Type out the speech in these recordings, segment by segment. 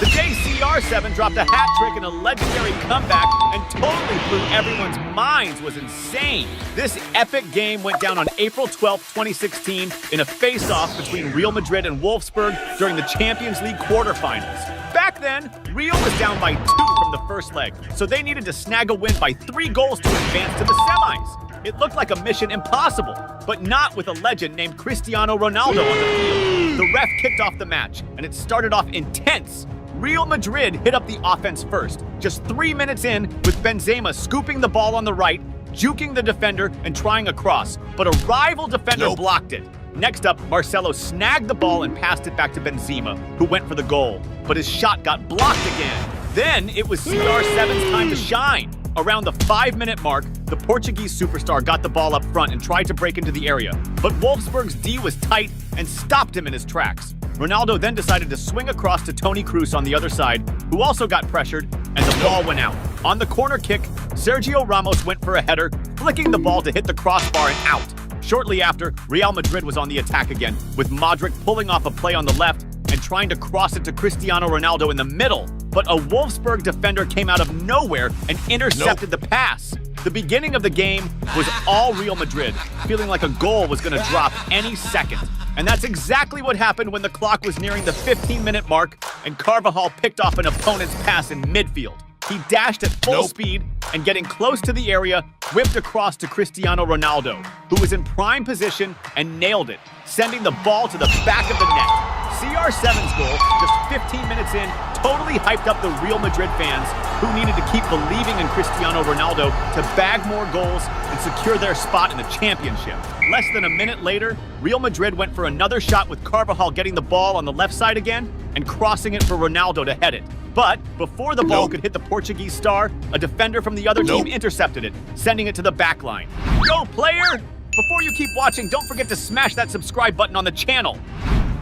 The day CR7 dropped a hat trick in a legendary comeback and totally blew everyone's minds was insane. This epic game went down on April 12, 2016 in a face-off between Real Madrid and Wolfsburg during the Champions League quarterfinals. Back then, Real was down by 2 from the first leg, so they needed to snag a win by 3 goals to advance to the semis. It looked like a mission impossible, but not with a legend named Cristiano Ronaldo on the field. The ref kicked off the match, and it started off intense. Real Madrid hit up the offense first, just 3 minutes in, with Benzema scooping the ball on the right, juking the defender, and trying a cross, but a rival defender blocked it. Next up, Marcelo snagged the ball and passed it back to Benzema, who went for the goal, but his shot got blocked again. Then it was CR7's time to shine. Around the 5-minute mark, the Portuguese superstar got the ball up front and tried to break into the area, but Wolfsburg's D was tight and stopped him in his tracks. Ronaldo then decided to swing across to Toni Kroos on the other side, who also got pressured, and the ball went out. On the corner kick, Sergio Ramos went for a header, flicking the ball to hit the crossbar and out. Shortly after, Real Madrid was on the attack again, with Modric pulling off a play on the left and trying to cross it to Cristiano Ronaldo in the middle. But a Wolfsburg defender came out of nowhere and intercepted the pass. The beginning of the game was all Real Madrid, feeling like a goal was going to drop any second. And that's exactly what happened when the clock was nearing the 15-minute mark and Carvajal picked off an opponent's pass in midfield. He dashed at full speed and, getting close to the area, whipped across to Cristiano Ronaldo, who was in prime position and nailed it, sending the ball to the back of the net. CR7's goal, just 15 minutes in, totally hyped up the Real Madrid fans, who needed to keep believing in Cristiano Ronaldo to bag more goals and secure their spot in the championship. Less than a minute later, Real Madrid went for another shot with Carvajal getting the ball on the left side again and crossing it for Ronaldo to head it. But before the ball could hit the Portuguese star, a defender from the other team intercepted it, sending it to the back line. Go, player! Before you keep watching, don't forget to smash that subscribe button on the channel.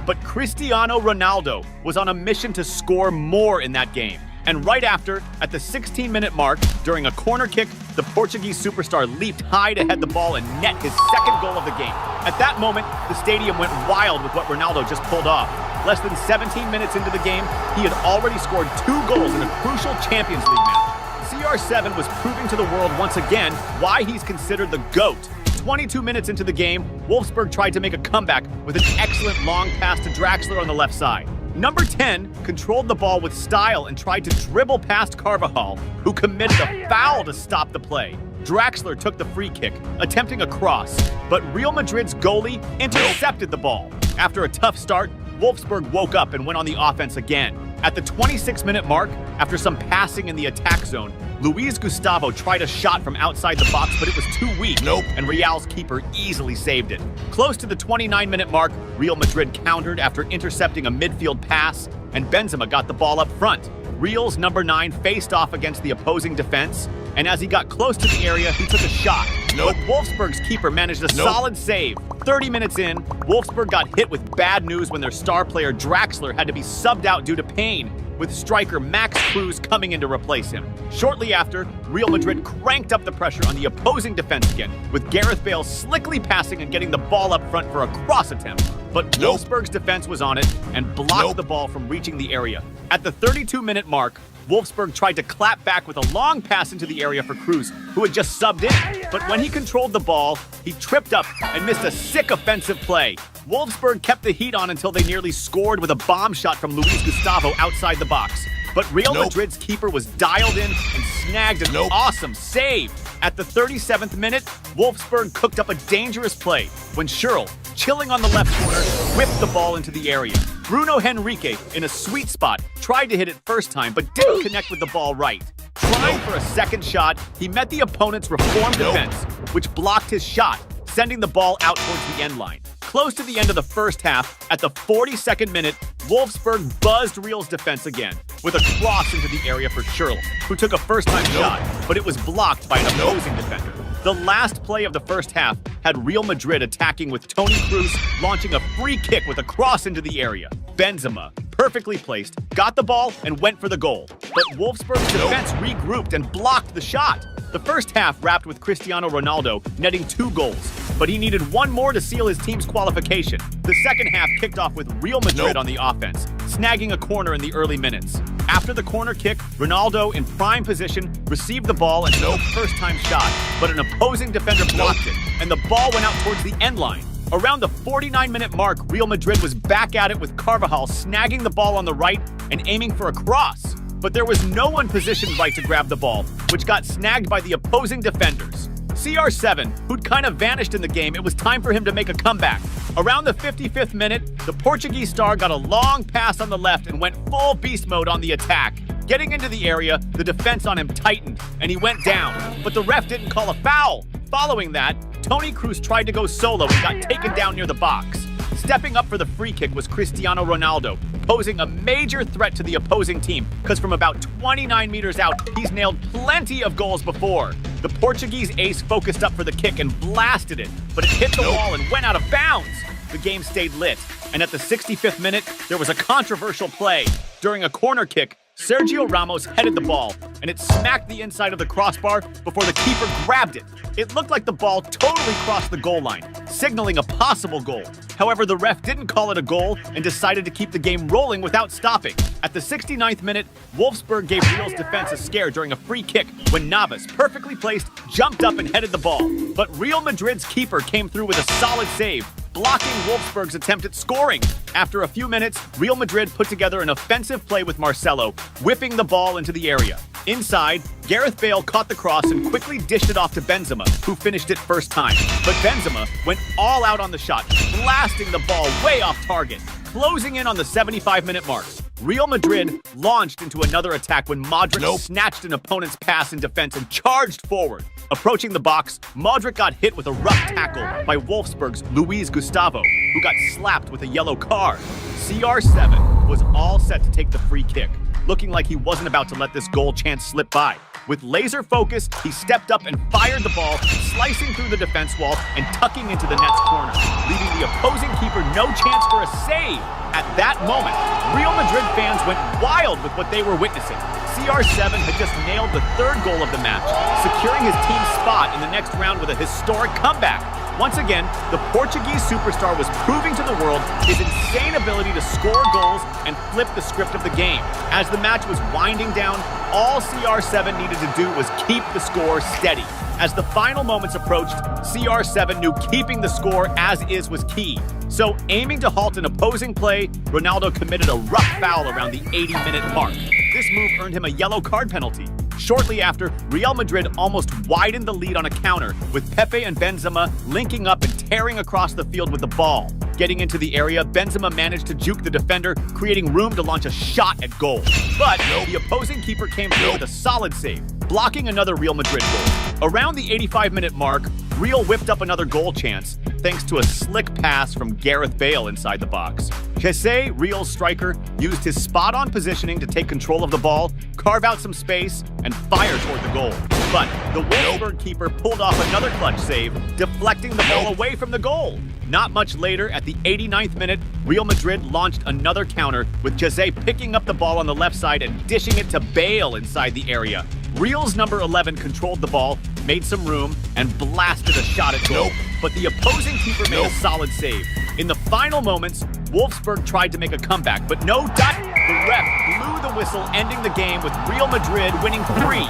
But Cristiano Ronaldo was on a mission to score more in that game. And right after, at the 16-minute mark, during a corner kick, the Portuguese superstar leaped high to head the ball and net his second goal of the game. At that moment, the stadium went wild with what Ronaldo just pulled off. Less than 17 minutes into the game, he had already scored 2 goals in a crucial Champions League match. CR7 was proving to the world once again why he's considered the GOAT. 22 minutes into the game, Wolfsburg tried to make a comeback with an excellent long pass to Draxler on the left side. Number 10 controlled the ball with style and tried to dribble past Carvajal, who committed a foul to stop the play. Draxler took the free kick, attempting a cross, but Real Madrid's goalie intercepted the ball. After a tough start, Wolfsburg woke up and went on the offense again. At the 26-minute mark, after some passing in the attack zone, Luis Gustavo tried a shot from outside the box, but it was too weak, and Real's keeper easily saved it. Close to the 29-minute mark, Real Madrid countered after intercepting a midfield pass, and Benzema got the ball up front. Real's number 9 faced off against the opposing defense, and as he got close to the area, he took a shot. But Wolfsburg's keeper managed a solid save. 30 minutes in, Wolfsburg got hit with bad news when their star player Draxler had to be subbed out due to pain, with striker Max Cruz coming in to replace him. Shortly after, Real Madrid cranked up the pressure on the opposing defense again, with Gareth Bale slickly passing and getting the ball up front for a cross attempt. But Wolfsburg's defense was on it and blocked the ball from reaching the area. At the 32-minute mark, Wolfsburg tried to clap back with a long pass into the area for Cruz, who had just subbed in. But when he controlled the ball, he tripped up and missed a sick offensive play. Wolfsburg kept the heat on until they nearly scored with a bomb shot from Luis Gustavo outside the box. But Real Madrid's keeper was dialed in and snagged an awesome save. At the 37th minute, Wolfsburg cooked up a dangerous play when Schürrle, chilling on the left corner, whipped the ball into the area. Bruno Henrique, in a sweet spot, tried to hit it first time but didn't connect with the ball right. Trying for a second shot, he met the opponent's reformed defense, which blocked his shot, sending the ball out towards the end line. Close to the end of the first half, at the 42nd minute, Wolfsburg buzzed Real's defense again with a cross into the area for Schürrle, who took a first-time shot, but it was blocked by an opposing defender. The last play of the first half had Real Madrid attacking with Toni Kroos launching a free kick with a cross into the area. Benzema, perfectly placed, got the ball and went for the goal. But Wolfsburg's defense regrouped and blocked the shot. The first half wrapped with Cristiano Ronaldo netting 2 goals, but he needed 1 more to seal his team's qualification. The second half kicked off with Real Madrid on the offense, snagging a corner in the early minutes. After the corner kick, Ronaldo, in prime position, received the ball and took a first-time shot, but an opposing defender blocked it, and the ball went out towards the end line. Around the 49-minute mark, Real Madrid was back at it with Carvajal snagging the ball on the right and aiming for a cross. But there was no one positioned right to grab the ball, which got snagged by the opposing defenders. CR7, who'd kind of vanished in the game, it was time for him to make a comeback. Around the 55th minute, the Portuguese star got a long pass on the left and went full beast mode on the attack. Getting into the area, the defense on him tightened, and he went down. But the ref didn't call a foul. Following that, Toni Kroos tried to go solo and got taken down near the box. Stepping up for the free kick was Cristiano Ronaldo, posing a major threat to the opposing team because from about 29 meters out, he's nailed plenty of goals before. The Portuguese ace focused up for the kick and blasted it, but it hit the wall and went out of bounds. The game stayed lit, and at the 65th minute, there was a controversial play. During a corner kick, Sergio Ramos headed the ball, and it smacked the inside of the crossbar before the keeper grabbed it. It looked like the ball totally crossed the goal line, signaling a possible goal. However, the ref didn't call it a goal and decided to keep the game rolling without stopping. At the 69th minute, Wolfsburg gave Real's defense a scare during a free kick when Navas, perfectly placed, jumped up and headed the ball. But Real Madrid's keeper came through with a solid save, blocking Wolfsburg's attempt at scoring. After a few minutes, Real Madrid put together an offensive play with Marcelo, whipping the ball into the area. Inside, Gareth Bale caught the cross and quickly dished it off to Benzema, who finished it first time. But Benzema went all out on the shot, blasting the ball way off target. Closing in on the 75-minute mark, Real Madrid launched into another attack when Modric snatched an opponent's pass in defense and charged forward. Approaching the box, Modric got hit with a rough tackle by Wolfsburg's Luis Gustavo, who got slapped with a yellow card. CR7 was all set to take the free kick, looking like he wasn't about to let this goal chance slip by. With laser focus, he stepped up and fired the ball, slicing through the defense wall and tucking into the net's corner, leaving the opposing keeper no chance for a save. At that moment, Real Madrid fans went wild with what they were witnessing. CR7 had just nailed the 3rd goal of the match, securing his team's spot in the next round with a historic comeback. Once again, the Portuguese superstar was proving to the world his insane ability to score goals and flip the script of the game. As the match was winding down, all CR7 needed to do was keep the score steady. As the final moments approached, CR7 knew keeping the score as is was key. So, aiming to halt an opposing play, Ronaldo committed a rough foul around the 80-minute mark. This move earned him a yellow card penalty. Shortly after, Real Madrid almost widened the lead on a counter, with Pepe and Benzema linking up and tearing across the field with the ball. Getting into the area, Benzema managed to juke the defender, creating room to launch a shot at goal. But the opposing keeper came through with a solid save, blocking another Real Madrid goal. Around the 85-minute mark, Real whipped up another goal chance, thanks to a slick pass from Gareth Bale inside the box. Jesse, Real's striker, used his spot-on positioning to take control of the ball, carve out some space, and fire toward the goal. But the Wolfsburg keeper pulled off another clutch save, deflecting the ball away from the goal. Not much later, at the 89th minute, Real Madrid launched another counter, with Jesse picking up the ball on the left side and dishing it to Bale inside the area. Real's number 11 controlled the ball, made some room, and blasted a shot at goal. But the opposing keeper made a solid save. In the final moments, Wolfsburg tried to make a comeback, but no dot. The ref blew the whistle, ending the game with Real Madrid winning 3-0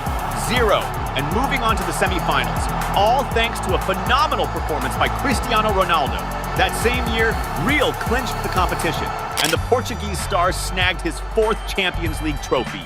and moving on to the semifinals, all thanks to a phenomenal performance by Cristiano Ronaldo. That same year, Real clinched the competition, and the Portuguese star snagged his 4th Champions League trophy.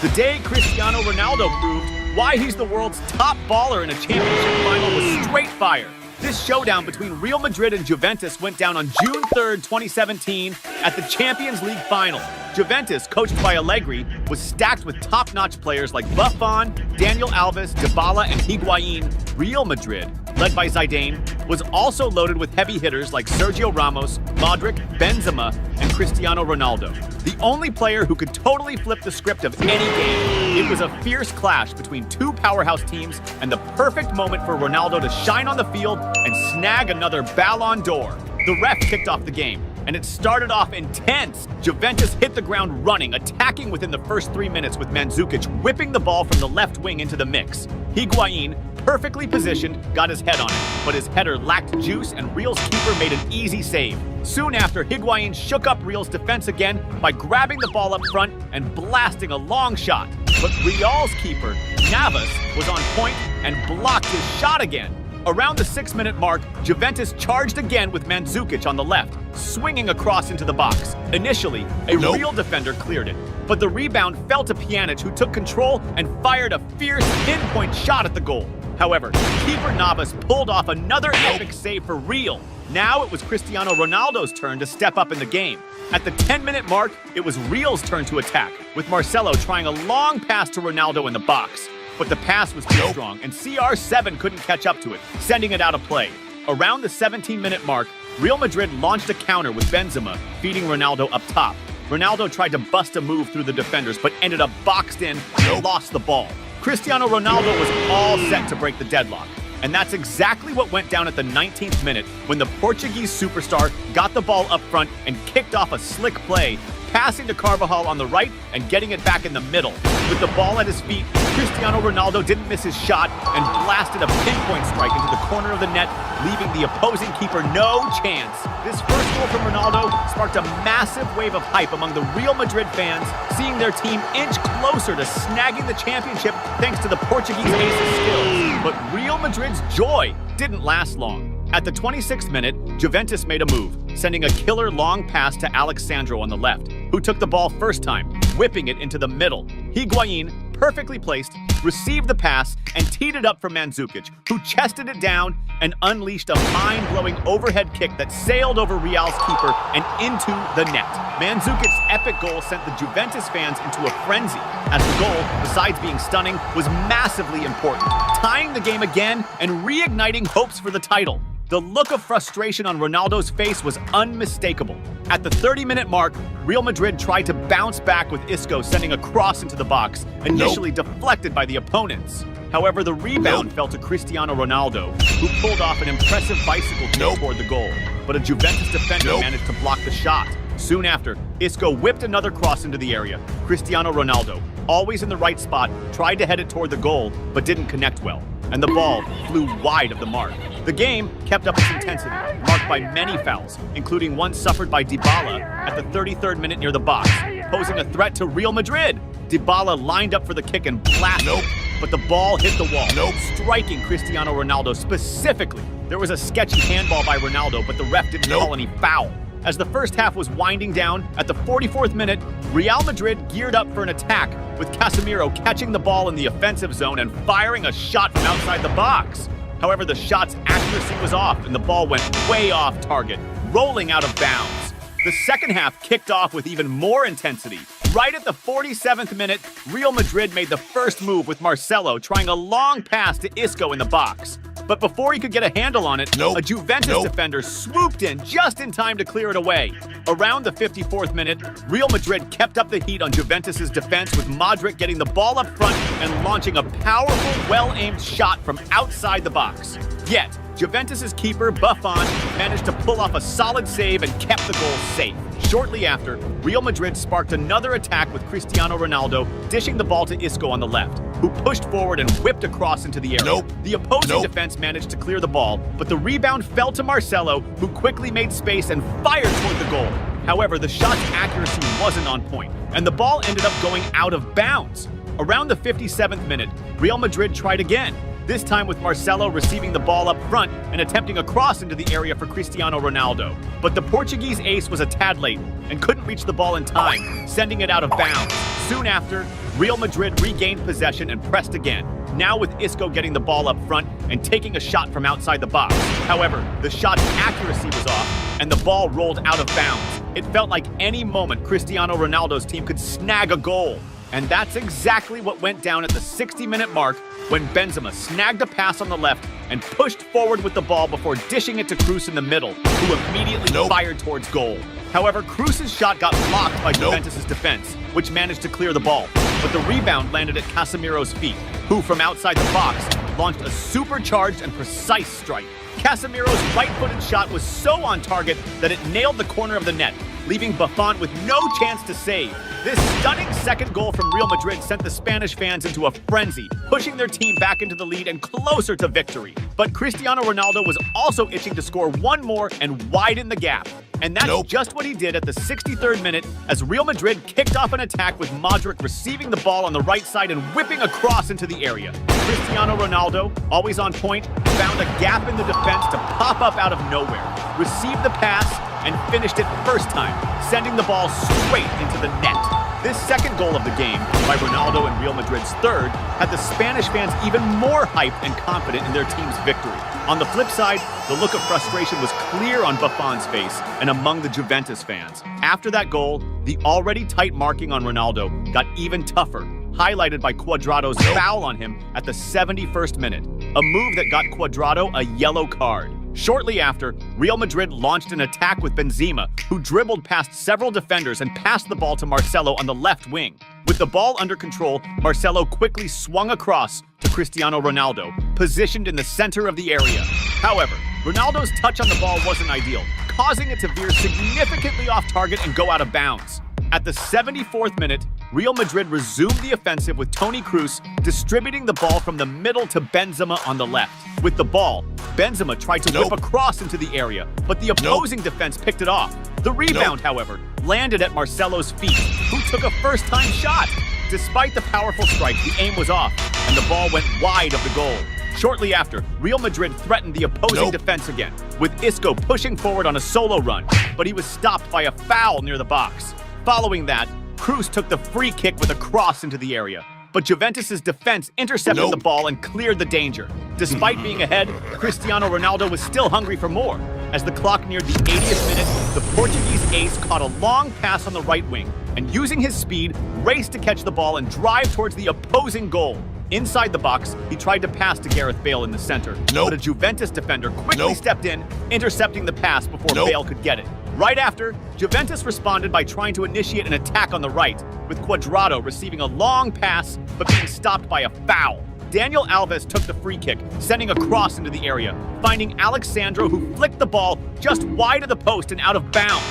The day Cristiano Ronaldo proved why he's the world's top baller in a championship final was straight fire. This showdown between Real Madrid and Juventus went down on June 3rd, 2017 at the Champions League final. Juventus, coached by Allegri, was stacked with top-notch players like Buffon, Daniel Alves, Dybala, and Higuain. Real Madrid, led by Zidane, was also loaded with heavy hitters like Sergio Ramos, Modric, Benzema, and Cristiano Ronaldo. The only player who could totally flip the script of any game. It was a fierce clash between two powerhouse teams and the perfect moment for Ronaldo to shine on the field and snag another Ballon d'Or. The ref kicked off the game, and it started off intense. Juventus hit the ground running, attacking within the first 3 minutes with Mandzukic whipping the ball from the left wing into the mix. Higuain, perfectly positioned, got his head on it, but his header lacked juice and Real's keeper made an easy save. Soon after, Higuain shook up Real's defense again by grabbing the ball up front and blasting a long shot. But Real's keeper, Navas, was on point and blocked his shot again. Around the 6-minute mark, Juventus charged again with Mandzukic on the left, swinging across into the box. Initially, a Real defender cleared it, but the rebound fell to Pjanic, who took control and fired a fierce pinpoint shot at the goal. However, keeper Navas pulled off another epic save for Real. Now it was Cristiano Ronaldo's turn to step up in the game. At the 10-minute mark, it was Real's turn to attack, with Marcelo trying a long pass to Ronaldo in the box. But the pass was too strong, and CR7 couldn't catch up to it, sending it out of play. Around the 17-minute mark, Real Madrid launched a counter with Benzema, feeding Ronaldo up top. Ronaldo tried to bust a move through the defenders, but ended up boxed in and lost the ball. Cristiano Ronaldo was all set to break the deadlock. And that's exactly what went down at the 19th minute when the Portuguese superstar got the ball up front and kicked off a slick play, passing to Carvajal on the right and getting it back in the middle. With the ball at his feet, Cristiano Ronaldo didn't miss his shot and blasted a pinpoint strike into the corner of the net, leaving the opposing keeper no chance. This first goal from Ronaldo sparked a massive wave of hype among the Real Madrid fans, seeing their team inch closer to snagging the championship thanks to the Portuguese ace's skills. But Real Madrid's joy didn't last long. At the 26th minute, Juventus made a move, sending a killer long pass to Alexandro on the left, who took the ball first time, whipping it into the middle. Higuain, perfectly placed, received the pass and teed it up for Mandzukic, who chested it down and unleashed a mind-blowing overhead kick that sailed over Real's keeper and into the net. Mandzukic's epic goal sent the Juventus fans into a frenzy, as the goal, besides being stunning, was massively important, tying the game again and reigniting hopes for the title. The look of frustration on Ronaldo's face was unmistakable. At the 30-minute mark, Real Madrid tried to bounce back with Isco sending a cross into the box, initially deflected by the opponents. However, the rebound fell to Cristiano Ronaldo, who pulled off an impressive bicycle kick toward the goal, but a Juventus defender managed to block the shot. Soon after, Isco whipped another cross into the area. Cristiano Ronaldo, always in the right spot, tried to head it toward the goal, but didn't connect well, and the ball flew wide of the mark. The game kept up its intensity, marked by many fouls, including one suffered by Dybala at the 33rd minute near the box, posing a threat to Real Madrid. Dybala lined up for the kick and blasted, but the ball hit the wall, striking Cristiano Ronaldo specifically. There was a sketchy handball by Ronaldo, but the ref didn't call any foul. As the first half was winding down, at the 44th minute, Real Madrid geared up for an attack, with Casemiro catching the ball in the offensive zone and firing a shot from outside the box. However, the shot's accuracy was off and the ball went way off target, rolling out of bounds. The second half kicked off with even more intensity. Right at the 47th minute, Real Madrid made the first move with Marcelo trying a long pass to Isco in the box. But before he could get a handle on it, a Juventus defender swooped in just in time to clear it away. Around the 54th minute, Real Madrid kept up the heat on Juventus' defense, with Modric getting the ball up front and launching a powerful, well-aimed shot from outside the box. Yet, Juventus' keeper, Buffon, managed to pull off a solid save and kept the goal safe. Shortly after, Real Madrid sparked another attack with Cristiano Ronaldo dishing the ball to Isco on the left, who pushed forward and whipped across into the area. The opposing defense managed to clear the ball, but the rebound fell to Marcelo, who quickly made space and fired toward the goal. However, the shot's accuracy wasn't on point, and the ball ended up going out of bounds. Around the 57th minute, Real Madrid tried again, this time with Marcelo receiving the ball up front and attempting a cross into the area for Cristiano Ronaldo. But the Portuguese ace was a tad late and couldn't reach the ball in time, sending it out of bounds. Soon after, Real Madrid regained possession and pressed again, now with Isco getting the ball up front and taking a shot from outside the box. However, the shot's accuracy was off and the ball rolled out of bounds. It felt like any moment Cristiano Ronaldo's team could snag a goal. And that's exactly what went down at the 60-minute mark when Benzema snagged a pass on the left and pushed forward with the ball before dishing it to Kroos in the middle, who immediately fired towards goal. However, Kroos' shot got blocked by Juventus' defense, which managed to clear the ball, but the rebound landed at Casemiro's feet, who from outside the box launched a supercharged and precise strike. Casemiro's right-footed shot was so on target that it nailed the corner of the net, leaving Buffon with no chance to save. This stunning second goal from Real Madrid sent the Spanish fans into a frenzy, pushing their team back into the lead and closer to victory. But Cristiano Ronaldo was also itching to score one more and widen the gap. And that's just what he did at the 63rd minute as Real Madrid kicked off an attack with Modric receiving the ball on the right side and whipping across into the area. Cristiano Ronaldo, always on point, found a gap in the defense to pop up out of nowhere, received the pass, and finished it first time, sending the ball straight into the net. This second goal of the game, by Ronaldo and Real Madrid's third, had the Spanish fans even more hyped and confident in their team's victory. On the flip side, the look of frustration was clear on Buffon's face and among the Juventus fans. After that goal, the already tight marking on Ronaldo got even tougher, highlighted by Cuadrado's foul on him at the 71st minute, a move that got Cuadrado a yellow card. Shortly after, Real Madrid launched an attack with Benzema, who dribbled past several defenders and passed the ball to Marcelo on the left wing. With the ball under control, Marcelo quickly swung across to Cristiano Ronaldo, positioned in the center of the area. However, Ronaldo's touch on the ball wasn't ideal, causing it to veer significantly off target and go out of bounds. At the 74th minute, Real Madrid resumed the offensive with Toni Kroos distributing the ball from the middle to Benzema on the left. With the ball, Benzema tried to whip across into the area, but the opposing defense picked it off. The rebound, however, landed at Marcelo's feet, who took a first-time shot. Despite the powerful strike, the aim was off, and the ball went wide of the goal. Shortly after, Real Madrid threatened the opposing defense again, with Isco pushing forward on a solo run, but he was stopped by a foul near the box. Following that, Kroos took the free kick with a cross into the area, but Juventus' defense intercepted the ball and cleared the danger. Despite being ahead, Cristiano Ronaldo was still hungry for more. As the clock neared the 80th minute, the Portuguese ace caught a long pass on the right wing and, using his speed, raced to catch the ball and drive towards the opposing goal. Inside the box, he tried to pass to Gareth Bale in the center, but a Juventus defender quickly stepped in, intercepting the pass before Bale could get it. Right after, Juventus responded by trying to initiate an attack on the right, with Cuadrado receiving a long pass but being stopped by a foul. Daniel Alves took the free kick, sending a cross into the area, finding Alexandro, who flicked the ball just wide of the post and out of bounds.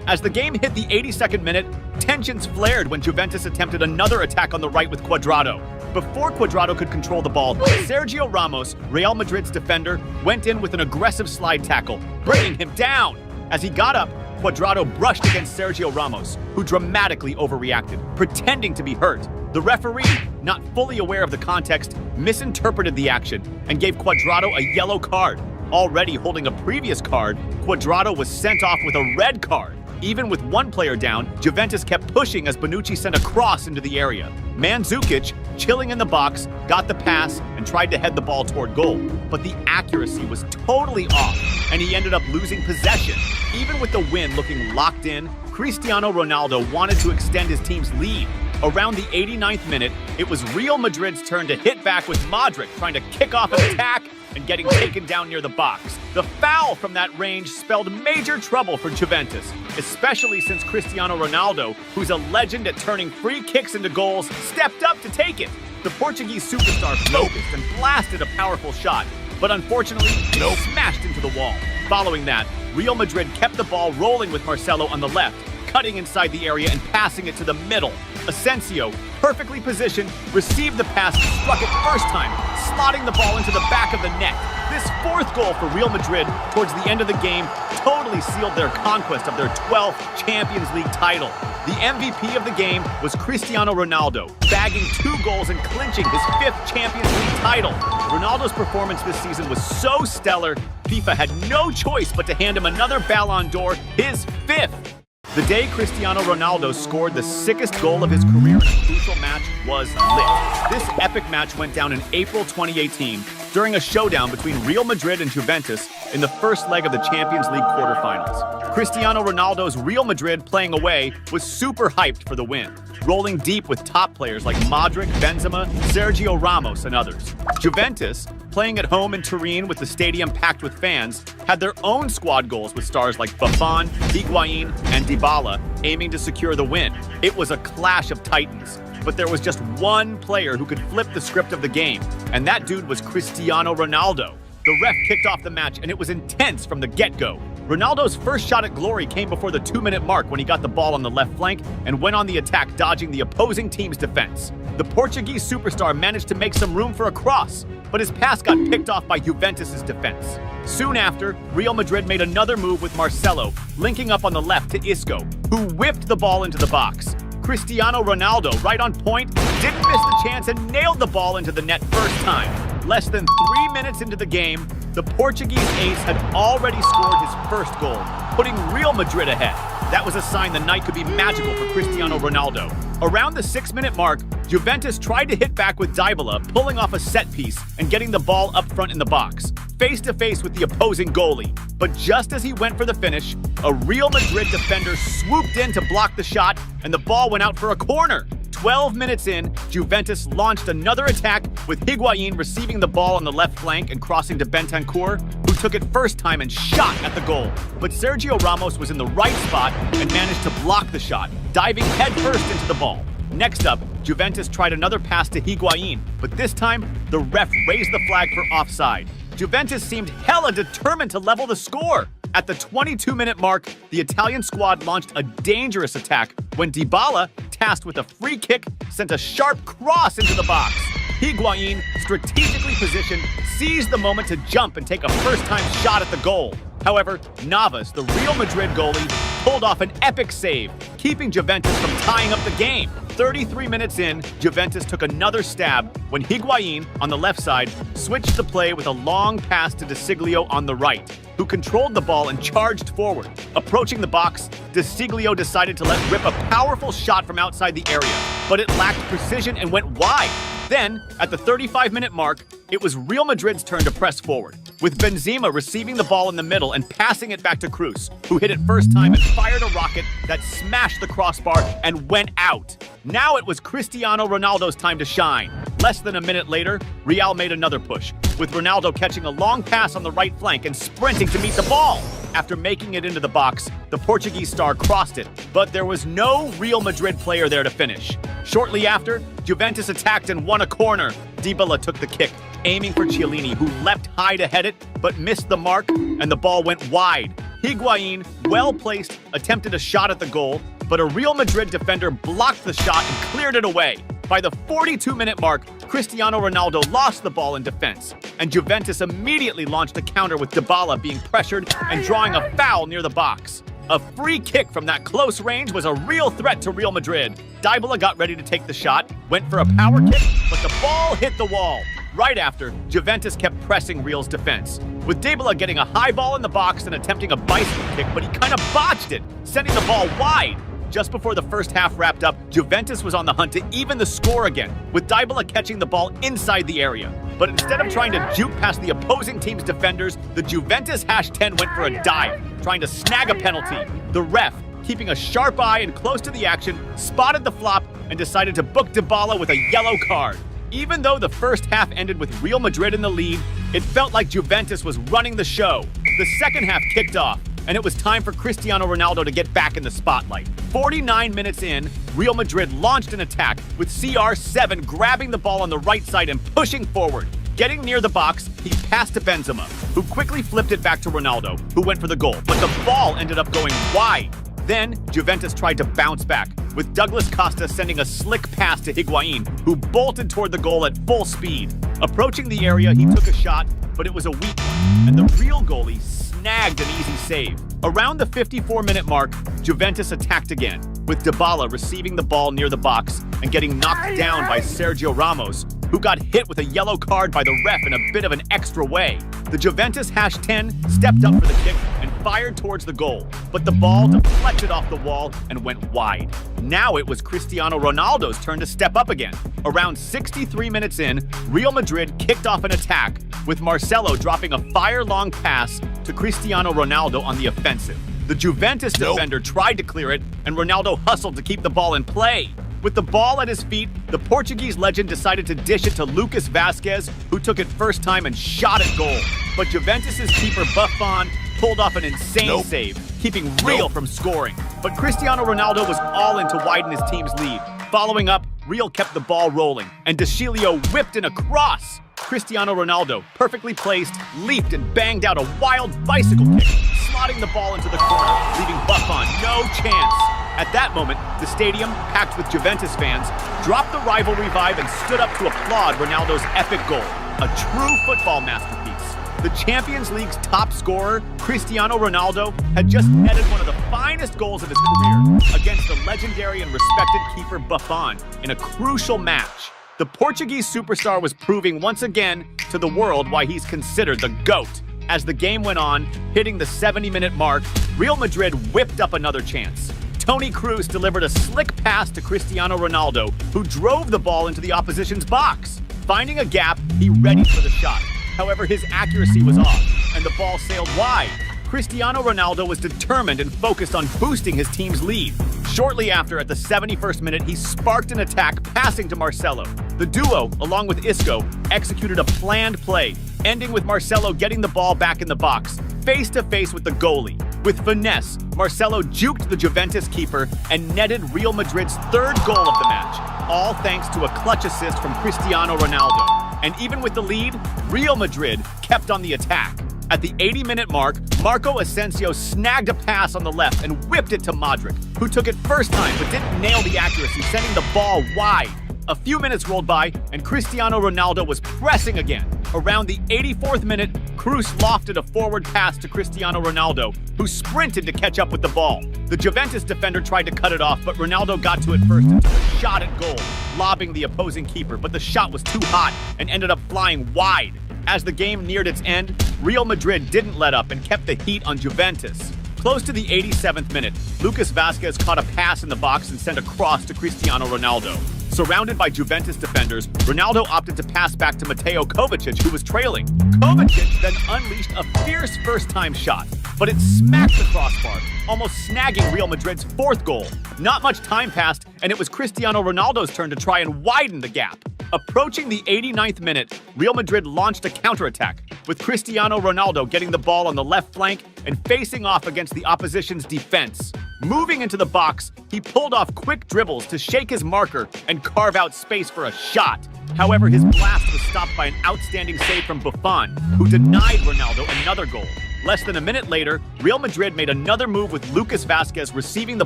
As the game hit the 82nd minute, tensions flared when Juventus attempted another attack on the right with Cuadrado. Before Cuadrado could control the ball, Sergio Ramos, Real Madrid's defender, went in with an aggressive slide tackle, bringing him down. As he got up, Cuadrado brushed against Sergio Ramos, who dramatically overreacted, pretending to be hurt. The referee, not fully aware of the context, misinterpreted the action and gave Cuadrado a yellow card. Already holding a previous card, Cuadrado was sent off with a red card. Even with one player down, Juventus kept pushing as Bonucci sent a cross into the area. Mandzukic, chilling in the box, got the pass and tried to head the ball toward goal, but the accuracy was totally off, and he ended up losing possession. Even with the win looking locked in, Cristiano Ronaldo wanted to extend his team's lead. Around the 89th minute, it was Real Madrid's turn to hit back with Modric trying to kick off an attack and getting taken down near the box. The foul from that range spelled major trouble for Juventus, especially since Cristiano Ronaldo, who's a legend at turning free kicks into goals, stepped up to take it. The Portuguese superstar focused and blasted a powerful shot, but unfortunately, it smashed into the wall. Following that, Real Madrid kept the ball rolling with Marcelo on the left, cutting inside the area and passing it to the middle. Asensio, perfectly positioned, received the pass and struck it first time, slotting the ball into the back of the net. This fourth goal for Real Madrid towards the end of the game totally sealed their conquest of their 12th Champions League title. The MVP of the game was Cristiano Ronaldo, bagging 2 goals and clinching his 5th Champions League title. Ronaldo's performance this season was so stellar, FIFA had no choice but to hand him another Ballon d'Or, his 5th. The day Cristiano Ronaldo scored the sickest goal of his career in a crucial match was lit. This epic match went down in April 2018 during a showdown between Real Madrid and Juventus in the first leg of the Champions League quarterfinals. Cristiano Ronaldo's Real Madrid playing away was super hyped for the win, rolling deep with top players like Modric, Benzema, Sergio Ramos, and others. Juventus, playing at home in Turin with the stadium packed with fans, had their own squad goals with stars like Buffon, Higuain, and Dybala aiming to secure the win. It was a clash of titans, but there was just one player who could flip the script of the game, and that dude was Cristiano Ronaldo. The ref kicked off the match, and it was intense from the get-go. Ronaldo's first shot at glory came before the 2-minute mark when he got the ball on the left flank and went on the attack, dodging the opposing team's defense. The Portuguese superstar managed to make some room for a cross, but his pass got picked off by Juventus' defense. Soon after, Real Madrid made another move with Marcelo, linking up on the left to Isco, who whipped the ball into the box. Cristiano Ronaldo, right on point, didn't miss the chance and nailed the ball into the net first time. Less than 3 minutes into the game, the Portuguese ace had already scored his first goal, putting Real Madrid ahead. That was a sign the night could be magical for Cristiano Ronaldo. Around the 6-minute mark, Juventus tried to hit back with Dybala, pulling off a set piece and getting the ball up front in the box, face to face with the opposing goalie. But just as he went for the finish, a Real Madrid defender swooped in to block the shot, and the ball went out for a corner. 12 minutes in, Juventus launched another attack with Higuain receiving the ball on the left flank and crossing to Bentancur, who took it first time and shot at the goal. But Sergio Ramos was in the right spot and managed to block the shot, diving headfirst into the ball. Next up, Juventus tried another pass to Higuain, but this time, the ref raised the flag for offside. Juventus seemed hella determined to level the score. At the 22-minute mark, the Italian squad launched a dangerous attack when Dybala, tasked with a free kick, sent a sharp cross into the box. Higuain, strategically positioned, seized the moment to jump and take a first-time shot at the goal. However, Navas, the Real Madrid goalie, pulled off an epic save, keeping Juventus from tying up the game. 33 minutes in, Juventus took another stab when Higuain, on the left side, switched the play with a long pass to De Siglio on the right, who controlled the ball and charged forward. Approaching the box, De Siglio decided to let rip a powerful shot from outside the area, but it lacked precision and went wide. Then, at the 35-minute mark, it was Real Madrid's turn to press forward, with Benzema receiving the ball in the middle and passing it back to Cruz, who hit it first time and fired a rocket that smashed the crossbar and went out. Now it was Cristiano Ronaldo's time to shine. Less than a minute later, Real made another push, with Ronaldo catching a long pass on the right flank and sprinting to meet the ball. After making it into the box, the Portuguese star crossed it, but there was no Real Madrid player there to finish. Shortly after, Juventus attacked and won a corner. Dybala took the kick, aiming for Chiellini, who leapt high to head it, but missed the mark, and the ball went wide. Higuain, well-placed, attempted a shot at the goal, but a Real Madrid defender blocked the shot and cleared it away. By the 42-minute mark, Cristiano Ronaldo lost the ball in defense, and Juventus immediately launched a counter with Dybala being pressured and drawing a foul near the box. A free kick from that close range was a real threat to Real Madrid. Dybala got ready to take the shot, went for a power kick, but the ball hit the wall. Right after, Juventus kept pressing Real's defense, with Dybala getting a high ball in the box and attempting a bicycle kick, but he kind of botched it, sending the ball wide. Just before the first half wrapped up, Juventus was on the hunt to even the score again, with Dybala catching the ball inside the area. But instead of trying to juke past the opposing team's defenders, the Juventus #10 went for a dive, trying to snag a penalty. The ref, keeping a sharp eye and close to the action, spotted the flop and decided to book Dybala with a yellow card. Even though the first half ended with Real Madrid in the lead, it felt like Juventus was running the show. The second half kicked off, and it was time for Cristiano Ronaldo to get back in the spotlight. 49 minutes in, Real Madrid launched an attack, with CR7 grabbing the ball on the right side and pushing forward. Getting near the box, he passed to Benzema, who quickly flipped it back to Ronaldo, who went for the goal, but the ball ended up going wide. Then, Juventus tried to bounce back, with Douglas Costa sending a slick pass to Higuain, who bolted toward the goal at full speed. Approaching the area, he took a shot, but it was a weak one, and the Real goalie snagged an easy save. Around the 54-minute mark, Juventus attacked again, with Dybala receiving the ball near the box and getting knocked down by Sergio Ramos, who got hit with a yellow card by the ref in a bit of an extra way. The Juventus #10 stepped up for the kick and fired towards the goal, but the ball deflected off the wall and went wide. Now it was Cristiano Ronaldo's turn to step up again. Around 63 minutes in, Real Madrid kicked off an attack, with Marcelo dropping a fire-long pass to Cristiano Ronaldo on the offensive. The Juventus defender tried to clear it, and Ronaldo hustled to keep the ball in play. With the ball at his feet, the Portuguese legend decided to dish it to Lucas Vazquez, who took it first time and shot at goal. But Juventus' keeper Buffon pulled off an insane save, keeping Real from scoring. But Cristiano Ronaldo was all in to widen his team's lead. Following up, Real kept the ball rolling, and De Siglio whipped in a cross. Cristiano Ronaldo, perfectly placed, leaped and banged out a wild bicycle kick, slotting the ball into the corner, leaving Buffon no chance. At that moment, the stadium, packed with Juventus fans, dropped the rivalry vibe and stood up to applaud Ronaldo's epic goal, a true football masterpiece. The Champions League's top scorer, Cristiano Ronaldo, had just netted one of the finest goals of his career against the legendary and respected keeper Buffon in a crucial match. The Portuguese superstar was proving once again to the world why he's considered the GOAT. As the game went on, hitting the 70-minute mark, Real Madrid whipped up another chance. Toni Kroos delivered a slick pass to Cristiano Ronaldo, who drove the ball into the opposition's box. Finding a gap, he readied for the shot. However, his accuracy was off, and the ball sailed wide. Cristiano Ronaldo was determined and focused on boosting his team's lead. Shortly after, at the 71st minute, he sparked an attack, passing to Marcelo. The duo, along with Isco, executed a planned play, ending with Marcelo getting the ball back in the box, face-to-face with the goalie. With finesse, Marcelo juked the Juventus keeper and netted Real Madrid's third goal of the match, all thanks to a clutch assist from Cristiano Ronaldo. And even with the lead, Real Madrid kept on the attack. At the 80-minute mark, Marco Asensio snagged a pass on the left and whipped it to Modric, who took it first time but didn't nail the accuracy, sending the ball wide. A few minutes rolled by, and Cristiano Ronaldo was pressing again. Around the 84th minute, Kroos lofted a forward pass to Cristiano Ronaldo, who sprinted to catch up with the ball. The Juventus defender tried to cut it off, but Ronaldo got to it first and took a shot at goal, lobbing the opposing keeper, but the shot was too hot and ended up flying wide. As the game neared its end, Real Madrid didn't let up and kept the heat on Juventus. Close to the 87th minute, Lucas Vazquez caught a pass in the box and sent a cross to Cristiano Ronaldo. Surrounded by Juventus defenders, Ronaldo opted to pass back to Mateo Kovacic, who was trailing. Kovacic then unleashed a fierce first-time shot, but it smacked the crossbar, almost snagging Real Madrid's fourth goal. Not much time passed, and it was Cristiano Ronaldo's turn to try and widen the gap. Approaching the 89th minute, Real Madrid launched a counterattack, with Cristiano Ronaldo getting the ball on the left flank and facing off against the opposition's defense. Moving into the box, he pulled off quick dribbles to shake his marker and carve out space for a shot. However, his blast was stopped by an outstanding save from Buffon, who denied Ronaldo another goal. Less than a minute later, Real Madrid made another move with Lucas Vazquez receiving the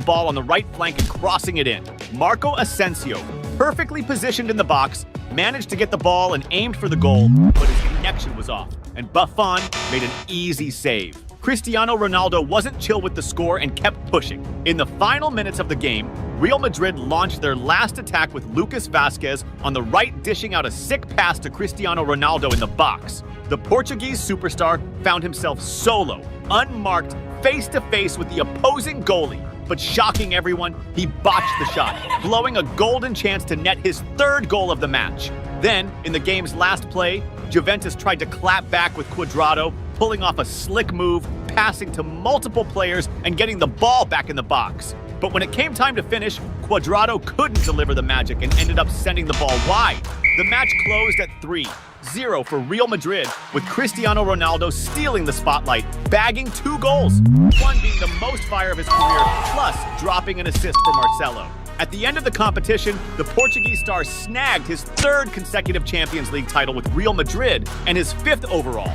ball on the right flank and crossing it in. Marco Asensio, perfectly positioned in the box, managed to get the ball and aimed for the goal, but his connection was off, and Buffon made an easy save. Cristiano Ronaldo wasn't chill with the score and kept pushing. In the final minutes of the game, Real Madrid launched their last attack with Lucas Vazquez on the right, dishing out a sick pass to Cristiano Ronaldo in the box. The Portuguese superstar found himself solo, unmarked, face-to-face with the opposing goalie. But shocking everyone, he botched the shot, blowing a golden chance to net his third goal of the match. Then, in the game's last play, Juventus tried to clap back with Cuadrado, pulling off a slick move, passing to multiple players, and getting the ball back in the box. But when it came time to finish, Cuadrado couldn't deliver the magic and ended up sending the ball wide. The match closed at 3-0 for Real Madrid, with Cristiano Ronaldo stealing the spotlight, bagging 2 goals, one being the most fire of his career, plus dropping an assist for Marcelo. At the end of the competition, the Portuguese star snagged his 3rd consecutive Champions League title with Real Madrid and his 5th overall.